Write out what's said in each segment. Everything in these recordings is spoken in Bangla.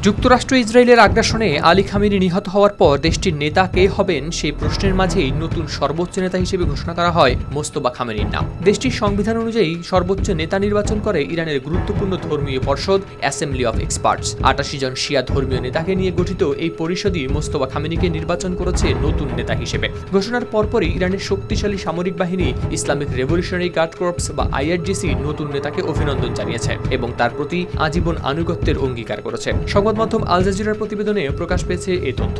যুক্তরাষ্ট্র ইসরায়েলের আগ্রাসনে আলী খামেনি নিহত হওয়ার পর দেশটির নেতা কে হবেন সেই প্রশ্নের মাঝেই নতুন সর্বোচ্চ নেতা হিসেবে ঘোষণা করা হয় মোস্তফা খামেনির নাম। দেশটির সংবিধান অনুযায়ী সর্বোচ্চ নেতা নির্বাচন করে ইরানের গুরুত্বপূর্ণ ধর্মীয় পর্ষদ অ্যাসেম্বলি অফ এক্সপার্টস। ৮৮ জন শিয়া ধর্মীয় নেতাকে নিয়ে গঠিত এই পরিষদই মোস্তফা খামেনিকে নির্বাচন করেছে নতুন নেতা হিসেবে। ঘোষণার পরপরই ইরানের শক্তিশালী সামরিক বাহিনী ইসলামিক রেভলিউশনারি গার্ড কর্পস বা আইআরজিসি নতুন নেতাকে অভিনন্দন জানিয়েছে এবং তার প্রতি আজীবন আনুগত্যের অঙ্গীকার করেছে। সংবাদ মাধ্যম আল জাজিরার প্রতিবেদনে প্রকাশ পেয়েছে এই তথ্য।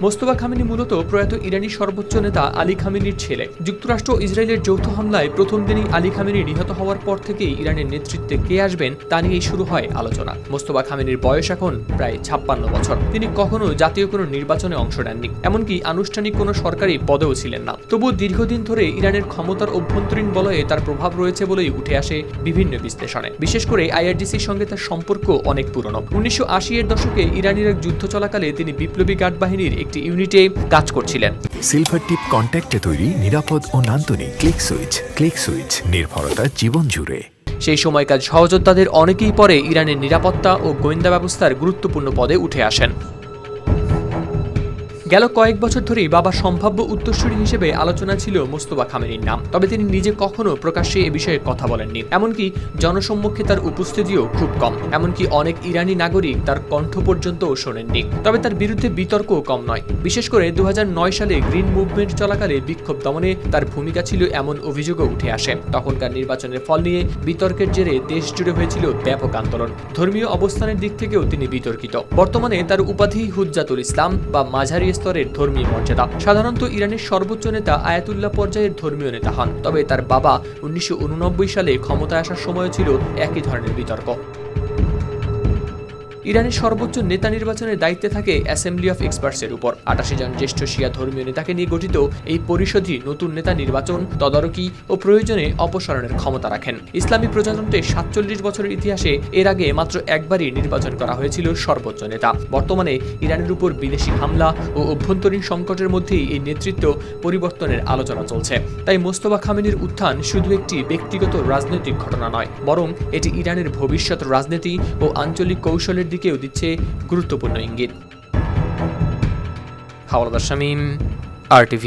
মোস্তফা খামেনি মূলত প্রয়াত ইরানি সর্বোচ্চ নেতা আলী খামেনির ছেলে। যুক্তরাষ্ট্র ও ইসরায়েলের যৌথ হামলায় প্রথম দিনই আলী খামেনি নিহত হওয়ার পর থেকেই ইরানের নেতৃত্বে কে আসবেন তা নিয়েই শুরু হয় আলোচনা। মোস্তফা খামেনির বয়স এখন প্রায় ৫৬ বছর। তিনি কখনো জাতীয় কোনো নির্বাচনে অংশ নেননি, এমনকি আনুষ্ঠানিক কোনো সরকারি পদেও ছিলেন না। তবুও দীর্ঘদিন ধরে ইরানের ক্ষমতার অভ্যন্তরীণ বলয়ে তার প্রভাব রয়েছে বলেই উঠে আসে বিভিন্ন বিশ্লেষণে। বিশেষ করে আইআরজিসির সঙ্গে তার সম্পর্ক অনেক পুরনো। ১৯৮০-এর দশকে ইরানের এক যুদ্ধ চলাকালে তিনি বিপ্লবী গার্ড বাহিনীর একটি ইউনিটে কাজ করছিলেন। সিলভার টিপ কন্ট্যাক্টে তৈরি নিরাপদ ও নান্দনিক ক্লিক সুইচ নির্ভরতা জীবন জুড়ে। সেই সময়কার সহযোদ্ধাদের অনেকেই পরে ইরানের নিরাপত্তা ও গোয়েন্দা ব্যবস্থার গুরুত্বপূর্ণ পদে উঠে আসেন। গেল কয়েক বছর ধরেই বাবার সম্ভাব্য উত্তরসূরি হিসেবে আলোচনা ছিল মোস্তফা খামেনির নাম। তবে তিনি নিজে কখনো প্রকাশ্যে এ বিষয়ে কথা বলেননি, এমনকি জনসম্মুখে তার উপস্থিতিও খুব কম। এমনকি অনেক ইরানি নাগরিক তার কণ্ঠ পর্যন্তও শোনেননি। তবে তার বিরুদ্ধে বিতর্কও কম নয়। বিশেষ করে ২০০৯ সালে গ্রিন মুভমেন্ট চলাকালে বিক্ষোভ দমনে তার ভূমিকা ছিল এমন অভিযোগও উঠে আসে। তখনকার নির্বাচনের ফল নিয়ে বিতর্কের জেরে দেশ জুড়ে হয়েছিল ব্যাপক আন্দোলন। ধর্মীয় অবস্থানের দিক থেকেও তিনি বিতর্কিত। বর্তমানে তার উপাধি হুজ্জাতুল ইসলাম বা মাঝারি স্তরের ধর্মীয় মর্যাদা। সাধারণত ইরানের সর্বোচ্চ নেতা আয়াতুল্লাহ পর্যায়ের ধর্মীয় নেতা হন। তবে তার বাবা ১৯৮৯ সালে ক্ষমতায় আসার সময় ছিল একই ধরনের বিতর্ক। ইরানের সর্বোচ্চ নেতা নির্বাচনের দায়িত্বে থাকে অ্যাসেম্বলি অফ এক্সপার্টসের উপর। ৮৮ জন জ্যেষ্ঠ শিয়া ধর্মীয় নেতাকে নিয়ে গঠিত এই পরিষদই নতুন নেতা নির্বাচন, তদারকি ও প্রয়োজনে অপসারণের ক্ষমতা রাখেন। ইসলামী প্রজাতন্ত্রের ৪৭ বছরের ইতিহাসে এর আগে মাত্র একবারই নির্বাচন করা হয়েছিল সর্বোচ্চ নেতা। বর্তমানে ইরানের উপর বিদেশি হামলা ও অভ্যন্তরীণ সংকটের মধ্যেই এই নেতৃত্ব পরিবর্তনের আলোচনা চলছে। তাই মোস্তফা খামেনির উত্থান শুধু একটি ব্যক্তিগত রাজনৈতিক ঘটনা নয়, বরং এটি ইরানের ভবিষ্যৎ রাজনীতি ও আঞ্চলিক কৌশলের দিকেও দিচ্ছে গুরুত্বপূর্ণ ইঙ্গিত। হাওলাদার শামীম, RTV।